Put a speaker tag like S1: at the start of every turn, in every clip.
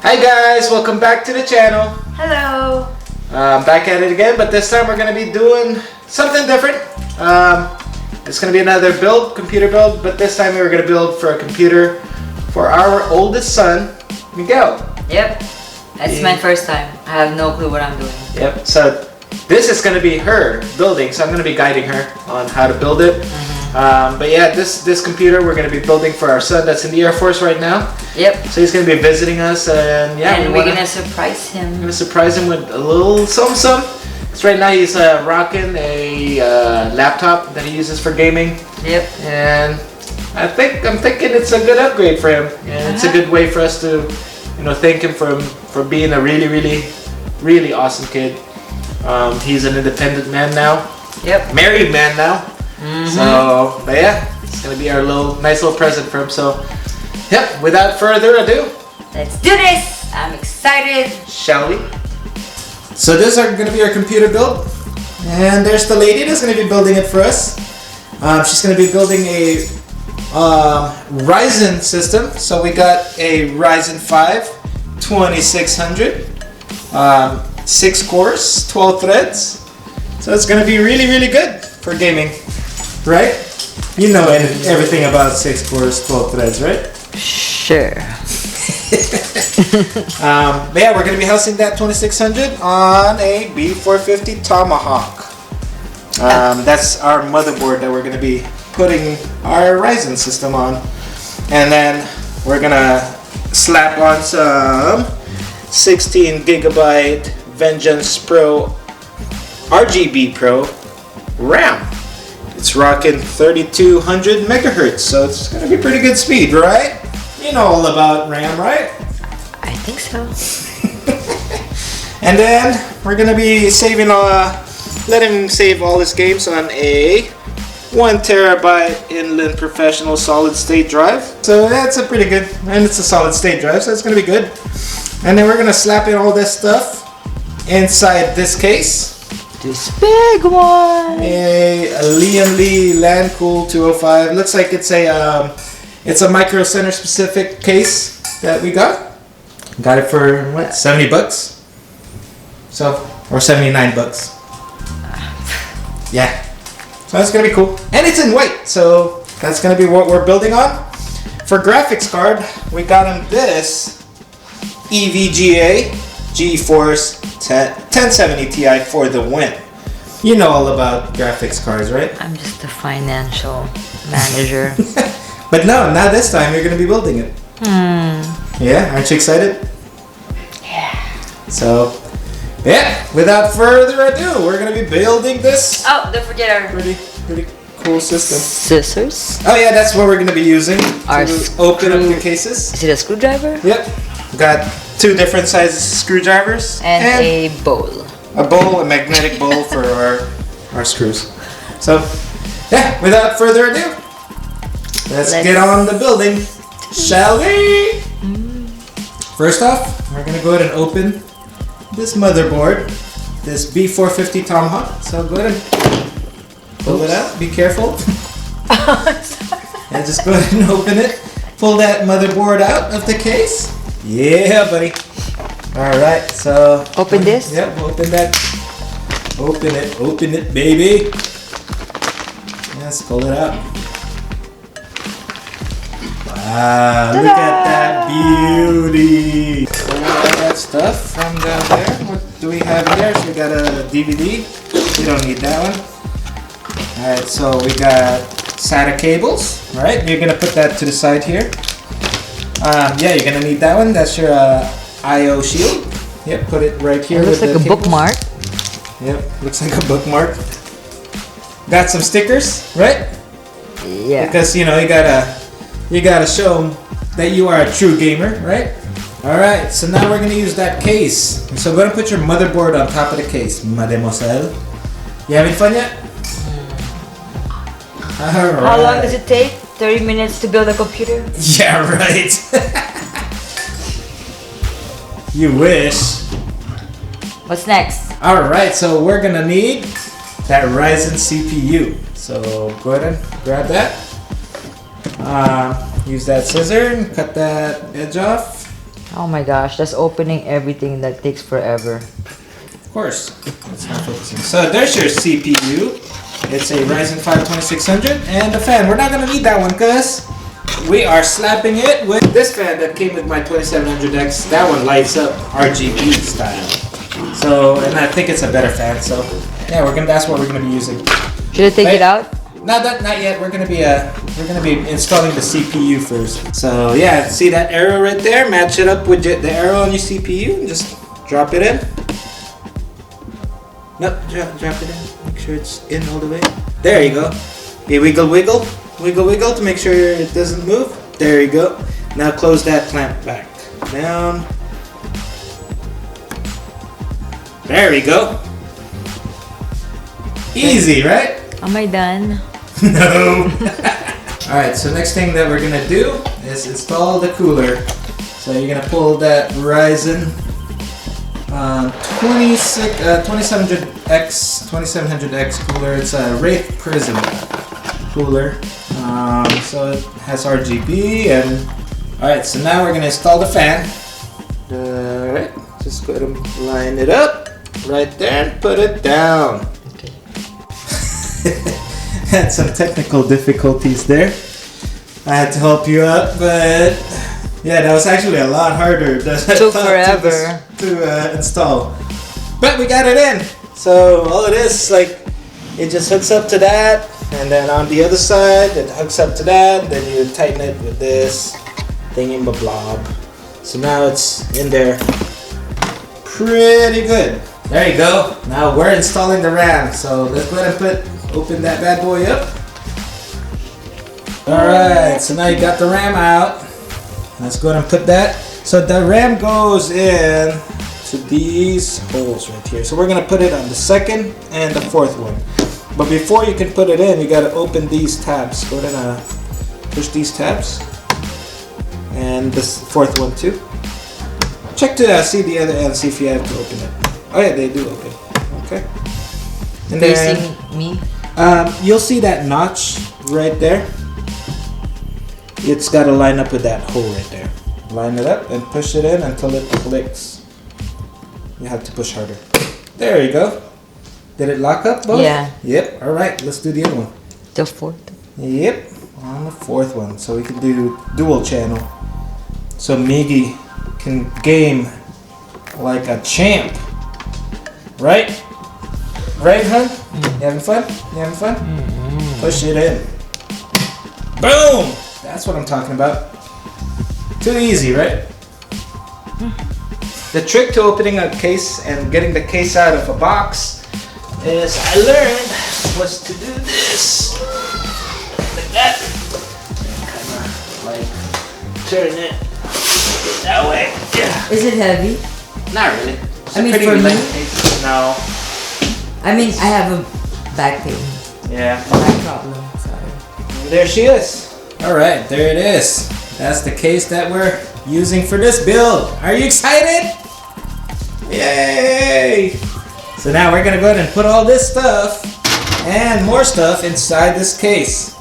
S1: Hi guys, welcome back to the channel.
S2: Hello.
S1: Back at it again, but this time we're going to be doing something different. It's going to be another computer build, but this time we're going to build for a computer for our oldest son, Miguel.
S2: Yep, it's my first time. I have no clue what I'm doing.
S1: Yep, so this is going to be her building, so I'm going to be guiding her on how to build it. But yeah, this computer we're going to be building for our son that's in the Air Force right now. Yep. So he's going to be visiting us, and yeah,
S2: and we're going to surprise him.
S1: We're going to surprise him with a little something. Because right now he's rocking a laptop that he uses for gaming. Yep. And I'm thinking it's a good upgrade for him, and it's a good way for us to, thank him for being a really awesome kid. He's an independent man now. Yep. Married man now. So, but yeah, it's gonna be our nice little present for him. So, yep. Without further ado,
S2: let's do this. I'm excited.
S1: Shall we? So this is gonna be our computer build, and there's the lady that's gonna be building it for us. She's gonna be building a Ryzen system. So we got a Ryzen 5 2600, 6 cores, 12 threads. So it's gonna be really good for gaming. Right? You know everything about 6 cores, 12 threads, right?
S2: Sure.
S1: But yeah, we're going to be housing that 2600 on a B450 Tomahawk. That's our motherboard that we're going to be putting our Ryzen system on. And then we're going to slap on some 16 gigabyte Vengeance Pro RGB Pro RAM. It's rocking 3200 megahertz, so it's gonna be pretty good speed, right? You know all about RAM, right?
S2: I think so.
S1: And then we're gonna be saving let him save all his games on a 1 terabyte Inland Professional solid state drive. So that's a pretty good, and it's a solid state drive, so it's gonna be good. And then we're gonna slap in all this stuff inside this case.
S2: This big one.
S1: A Liam Lee Landcool 205. Looks like it's a Micro Center specific case that we got. Got it for what? $70. So, or $79. Yeah. So that's gonna be cool. And it's in white, so that's gonna be what we're building on. For graphics card, we got him this EVGA GeForce 1070 Ti for the win. You know all about graphics cards, right?
S2: I'm just a financial manager.
S1: But no, not this time. You're going to be building it. Yeah, aren't you excited?
S2: Yeah.
S1: So, yeah, without further ado, we're going to be building this.
S2: Oh, don't forget our
S1: pretty cool system.
S2: Scissors.
S1: Oh yeah, that's what we're going to be using
S2: our
S1: to open up the cases.
S2: Is it a screwdriver?
S1: Yep. Got 2 different sizes of screwdrivers.
S2: And a bowl.
S1: A magnetic bowl for our screws. So, yeah, without further ado, let's get on the building, shall we? First off, we're going to go ahead and open this motherboard, this B450 Tomahawk. So go ahead and pull it out. Be careful. And just go ahead and open it. Pull that motherboard out of the case. Yeah, buddy. Alright, so...
S2: Open this?
S1: Yep, open that. Open it, baby. Yes, pull it out. Wow, look at that beauty. Pull all that stuff from down there. What do we have in there? So we got a DVD. We don't need that one. Alright, so we got SATA cables. Alright, you're going to put that to the side here. Yeah, you're going to need that one. That's your... I/O shield. Yep, put it right here.
S2: It looks like a bookmark.
S1: Yep, looks like a bookmark. Got some stickers, right?
S2: Yeah.
S1: Because you gotta show them that you are a true gamer, right? All right. So now we're gonna use that case. So go ahead and put your motherboard on top of the case, mademoiselle. You having fun yet? All right.
S2: How long does it take? 30 minutes to build a computer?
S1: Yeah, right. You wish.
S2: What's next?
S1: Alright, so we're gonna need that Ryzen CPU. So go ahead and grab that. Use that scissor and cut that edge off.
S2: Oh my gosh, that's opening everything that takes forever.
S1: Of course. It's not focusing. So there's your CPU. It's a Ryzen 5 2600 and the fan. We're not gonna need that one because we are slapping it with this fan that came with my 2700X. That one lights up RGB style. So, and I think it's a better fan. So, yeah, that's what we're gonna be using.
S2: Should I take it out?
S1: Not yet. We're gonna be installing the CPU first. So yeah, see that arrow right there? Match it up with the arrow on your CPU and just drop it in. Nope, drop it in. Make sure it's in all the way. There you go. You wiggle to make sure it doesn't move. There you go. Now close that clamp back down. There we go. Easy, right?
S2: Am I done?
S1: No. Alright, so next thing that we're gonna do is install the cooler. So you're gonna pull that Ryzen 2700X cooler. It's a Wraith Prism cooler. So it has RGB and alright, so now we're gonna install the fan. Alright, just go ahead and line it up right there and put it down.
S2: Okay.
S1: Had some technical difficulties there. I had to help you out, but yeah, that was actually a lot harder than I
S2: Took
S1: thought
S2: forever
S1: to install. But we got it in. So all it is like it just hooks up to that, and then on the other side it hooks up to that. Then you tighten it with this thingy-ma-blob. So now it's in there, pretty good. There you go. Now we're installing the RAM. So let's go ahead and open that bad boy up. Alright, so now you got the RAM out. Let's go ahead and put that. So the RAM goes in to these holes right here. So we're gonna put it on the second and the fourth one. But before you can put it in, you gotta open these tabs. Go ahead and push these tabs. And this fourth one too. Check to see the other end, see if you have to open it. Oh yeah, they do open. Okay. And
S2: Facing me?
S1: You'll see that notch right there. It's got to line up with that hole right there. Line it up and push it in until it clicks. You have to push harder. There you go. Did it lock up both?
S2: Yeah.
S1: Yep. Alright, let's do the other one.
S2: The fourth?
S1: Yep. On the fourth one. So we can do dual channel. So Miggy can game like a champ. Right? Right, hun? You having fun? You having fun? Push it in. Boom! That's what I'm talking about. Too easy, right? The trick to opening a case and getting the case out of a box is I learned was to do this. Like that. Kind of like turn it that way. Yeah.
S2: Is it heavy?
S1: Not really.
S2: I mean, for me?
S1: No.
S2: I mean, I have a back pain.
S1: Yeah.
S2: Back problem. Sorry.
S1: And there she is. Alright, there it is. That's the case that we're using for this build. Are you excited? Yay! So now we're gonna go ahead and put all this stuff and more stuff inside this case.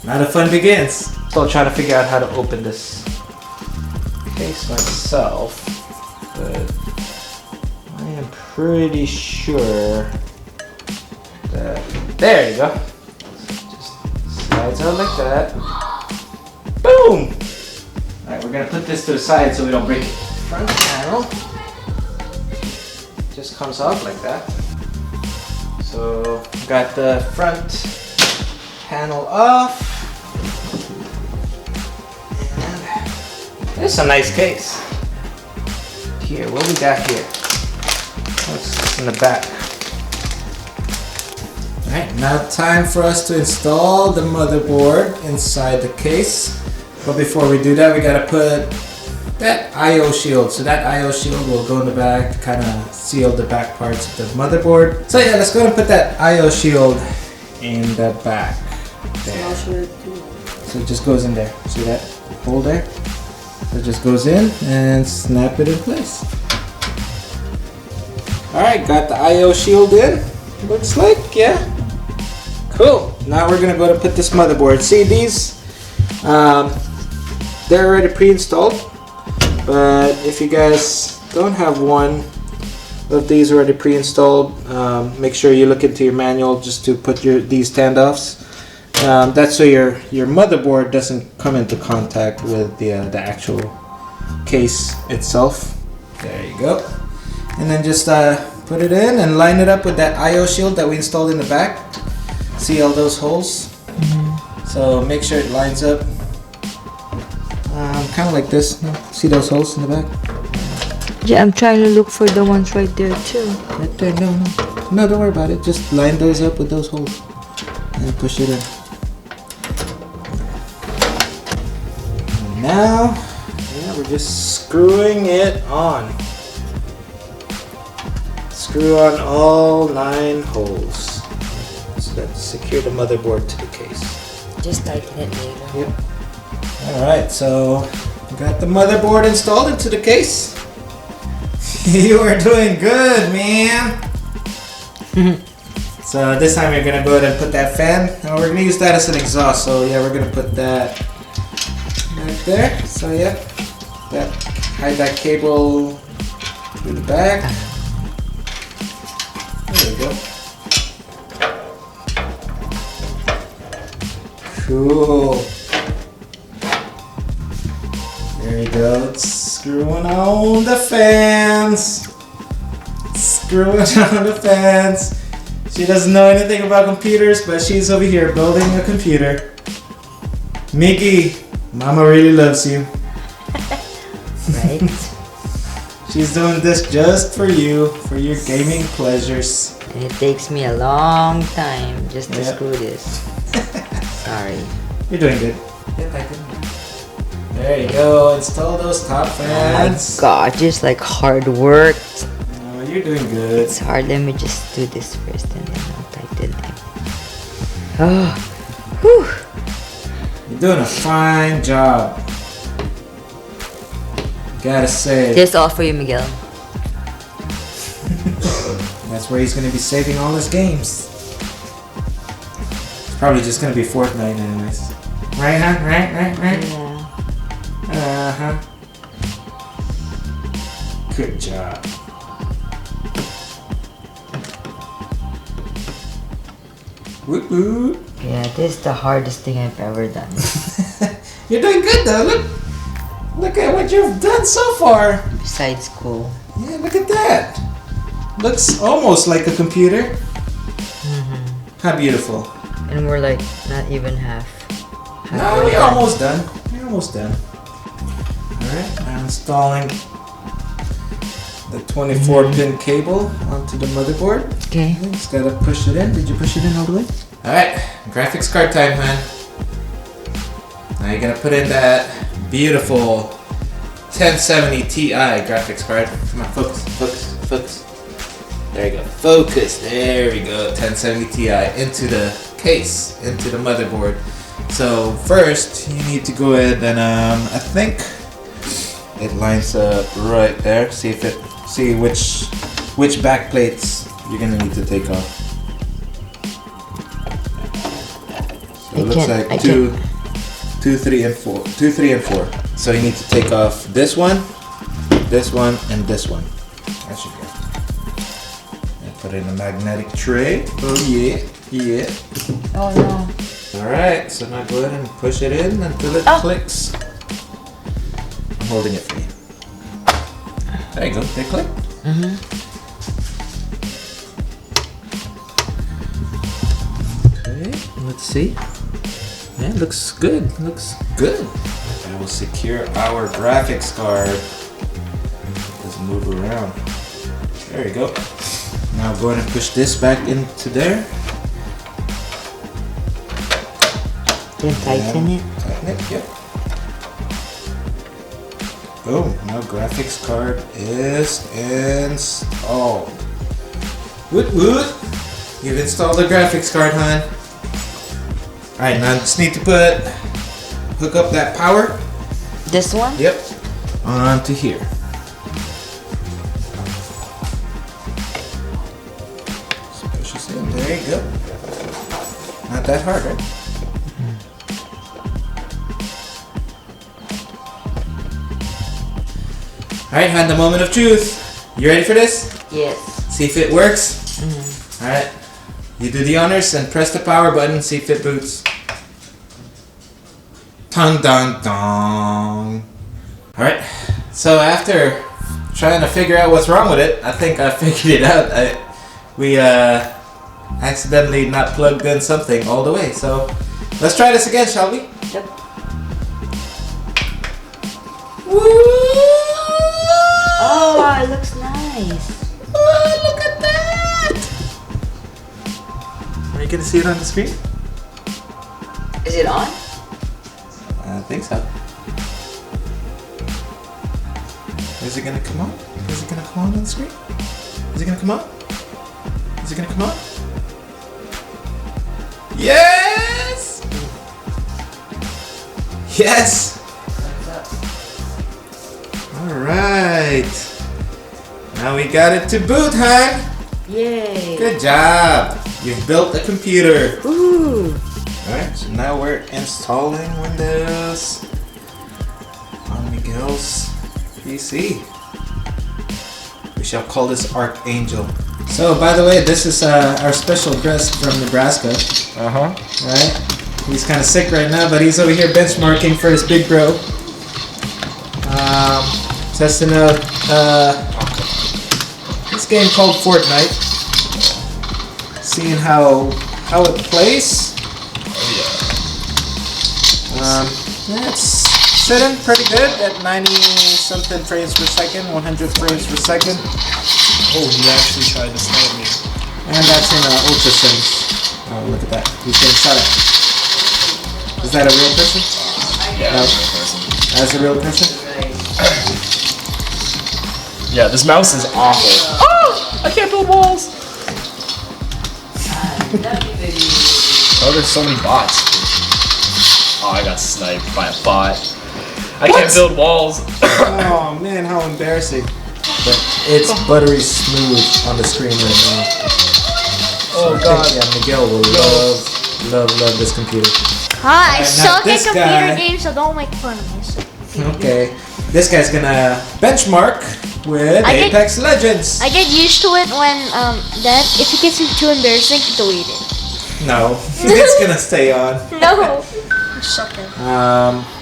S1: Now the fun begins. Still trying to figure out how to open this case myself, but I am pretty sure that there you go. Slides out like that. Boom! Alright, we're gonna put this to the side so we don't break it. Front panel just comes out like that. So got the front panel off. And it's a nice case. Here, what we got here? What's in the back? Alright, now time for us to install the motherboard inside the case. But before we do that, we gotta put that I/O shield. So that I/O shield will go in the back to kind of seal the back parts of the motherboard. So yeah, let's go ahead and put that I/O shield in the back. There. So it just goes in there. See that hole there? So it just goes in and snap it in place. Alright, got the I/O shield in. Looks like, yeah. Cool. Now we're gonna go to put this motherboard. See these? They're already pre-installed. But if you guys don't have one of these already pre-installed, make sure you look into your manual just to put these standoffs. That's so your motherboard doesn't come into contact with the actual case itself. There you go. And then just put it in and line it up with that I/O shield that we installed in the back. See all those holes? So make sure it lines up kind of like this. See those holes in the back?
S2: Yeah, I'm trying to look for the ones right there too.
S1: Right there, no, don't worry about it. Just line those up with those holes and push it in. And now, we're just screwing it on. Screw on all 9 holes so that secure the motherboard to the case.
S2: Just tighten it later.
S1: Yep. Alright, so we got the motherboard installed into the case. You are doing good, man. So this time you're gonna go ahead and put that fan. And we're gonna use that as an exhaust. So yeah, we're gonna put that right there. So yeah, hide that cable through the back. There we go. Cool. There you go. It's screwing on the fans. Screwing on the fans. She doesn't know anything about computers, but she's over here building a computer. Mickey, Mama really loves you.
S2: Right?
S1: She's doing this just for you, for your gaming pleasures.
S2: And it takes me a long time just to
S1: Yep.
S2: screw this. Sorry.
S1: You're doing good. There you go. Install those top
S2: Oh
S1: fans.
S2: my god, just like hard work.
S1: Oh, you're doing good.
S2: It's hard. Let me just do this first and then I'll tighten it. Oh, whew.
S1: You're doing a fine job. Gotta say.
S2: This all for you, Miguel.
S1: That's where he's gonna be saving all his games. It's probably just gonna be Fortnite anyways. Right, huh? Right?
S2: Yeah.
S1: Uh-huh. Good job. Woot woot.
S2: Yeah, this is the hardest thing I've ever done.
S1: You're doing good though. Look at what you've done so far.
S2: Besides school.
S1: Yeah, look at that. Looks almost like a computer. How beautiful.
S2: And we're like not even half.
S1: No, you're almost done. You're almost done. Alright, I'm installing the 24-pin cable onto the motherboard.
S2: Okay.
S1: Just gotta push it in. Did you push it in all the way? Alright, graphics card time, hon. Now you're gonna put in that beautiful 1070 Ti graphics card. Come on, focus. There you go. Focus. There we go. 1070 Ti into the case, into the motherboard. So first, you need to go ahead and I think it lines up right there. See which back plates you're gonna need to take off. So it looks like 2, 3, and 4. 2, 3, and 4. So you need to take off this one, and this one. That should go. And put it in a magnetic tray. Oh yeah.
S2: Oh no.
S1: Alright, so now go ahead and push it in until it clicks. I'm holding it for you. There you go, they click. Okay, let's see. Yeah, looks good. Looks good. I will secure our graphics card. Let's move around. There you go. Now go ahead and push this back into there.
S2: Then tighten it.
S1: Tighten it, yep. Boom, now graphics card is installed. Woot woot! You've installed the graphics card, hon. Alright, now just need to hook up that power.
S2: This one?
S1: Yep. Onto here. So push this in, there you go. Not that hard, right? Alright, Han, the moment of truth. You ready for this?
S2: Yes.
S1: See if it works? Alright. You do the honors and press the power button, see if it boots. Dun dun dun. Alright. So after trying to figure out what's wrong with it, I think I figured it out. We accidentally not plugged in something all the way. So let's try this again, shall we?
S2: Yep. Oh, it looks nice.
S1: Oh, look at that! Are you gonna see it on the screen?
S2: Is it on?
S1: I think so. Is it gonna come on? Is it gonna come on the screen? Is it gonna come on? Is it gonna come on? Yes! Yes! Alright. Now we got it to boot, Han!
S2: Yay.
S1: Good job! You've built a computer.
S2: Ooh.
S1: Alright, so now we're installing Windows on Miguel's PC. We shall call this Archangel. So, by the way, this is our special guest from Nebraska. Alright? He's kind of sick right now, but he's over here benchmarking for his big bro. Testing out this game called Fortnite. Seeing how it plays. It's sitting pretty good at 90 something frames per second, 100 frames per second.
S3: Oh, he actually tried to snipe me.
S1: And that's in ultra settings. Oh, look at that. He's getting shot at. Is that a real person?
S3: Yeah,
S1: No.
S3: that's a real person.
S1: That's a real person?
S3: Yeah, this mouse is awful. Oh! I can't build walls! Oh, there's so many bots. Oh, I got sniped by a bot. I can't build walls.
S1: Oh man, how embarrassing. But it's buttery smooth on the screen right now.
S3: Oh
S1: So
S3: god.
S1: yeah, Miguel will love this computer.
S4: Hi, I
S1: Alright, now
S4: suck at
S1: this
S4: computer
S1: guy-
S4: games, so don't make fun of me.
S1: Okay. This guy's gonna benchmark with
S4: I get-
S1: Apex Legends.
S4: I get used to it when that if it gets too embarrassing, delete it.
S1: No, it's gonna stay on.
S4: No, I'm sucking.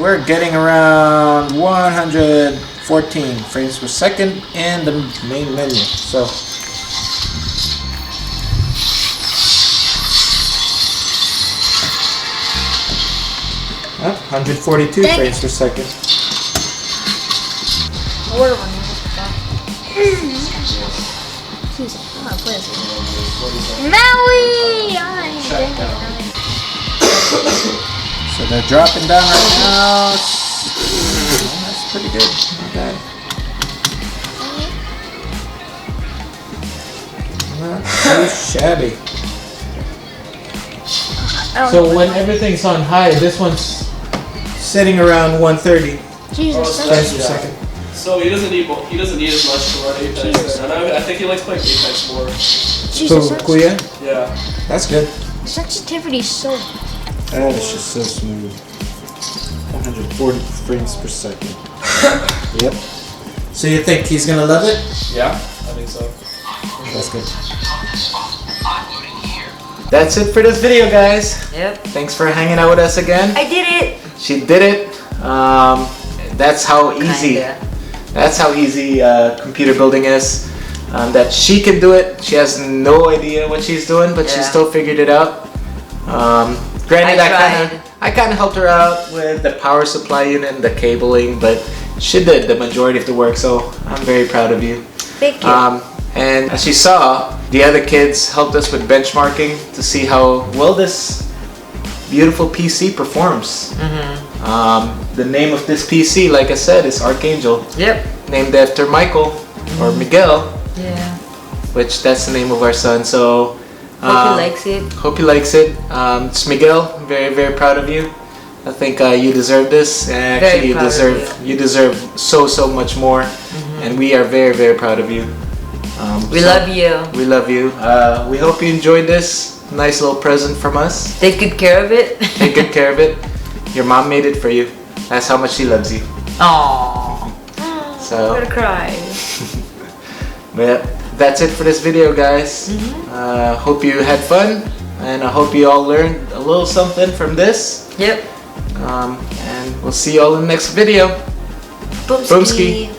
S1: We're getting around 114 frames per second in the main menu. So, oh, 142
S4: Dang
S1: frames per second.
S4: What am I Jesus, I'm not playing this. Maui! Ay, dang it.
S1: So they're dropping down right now. That's pretty good. Not bad. Not too shabby.
S4: I don't
S1: So
S4: know.
S1: when everything's on high, this one's sitting around 130
S4: Jesus,
S3: Oh,
S1: frames
S4: that's
S1: per second.
S3: So he doesn't need as much to run Apex. And I think he likes playing Apex more.
S4: Jesus,
S1: Kuya?
S3: Yeah.
S1: That's good.
S4: sensitivity is so.
S1: That is just so smooth. 140 frames per second. Yep. So you think he's gonna love it?
S3: Yeah, I think so.
S1: That's good. That's it for this video, guys.
S2: Yep.
S1: Thanks for hanging out with us again.
S2: I did it.
S1: She did it. That's how easy.
S2: Kinda.
S1: That's how easy computer building is. That she can do it. She has no idea what she's doing, but she
S2: Yeah.
S1: still figured it out. Granted,
S2: I tried.
S1: I kind of helped her out with the power supply unit and the cabling, but she did the majority of the work. So I'm very proud of you.
S2: Thank you.
S1: And as you saw, the other kids helped us with benchmarking to see how well this beautiful PC performs. The name of this PC, like I said, is Archangel,
S2: Yep.
S1: named after Michael or Miguel,
S2: Yeah.
S1: which that's the name of our son. So
S2: Hope he likes it.
S1: hope he likes it. It's Miguel. Very, very proud of you. I think you deserve this. And
S2: Very
S1: actually,
S2: proud of
S1: you deserve so much more. And we are very, very proud of you.
S2: We
S1: So
S2: love you.
S1: We love you. We hope you enjoyed this nice little present from us.
S2: Take good care of it.
S1: Take good care of it. Your mom made it for you. That's how much she loves you.
S2: Aww. I'm gonna cry.
S1: But that's it for this video, guys. Hope you had fun, and I hope you all learned a little something from this.
S2: Yep.
S1: And we'll see you all in the next video.
S2: Boomski.
S1: Boomski.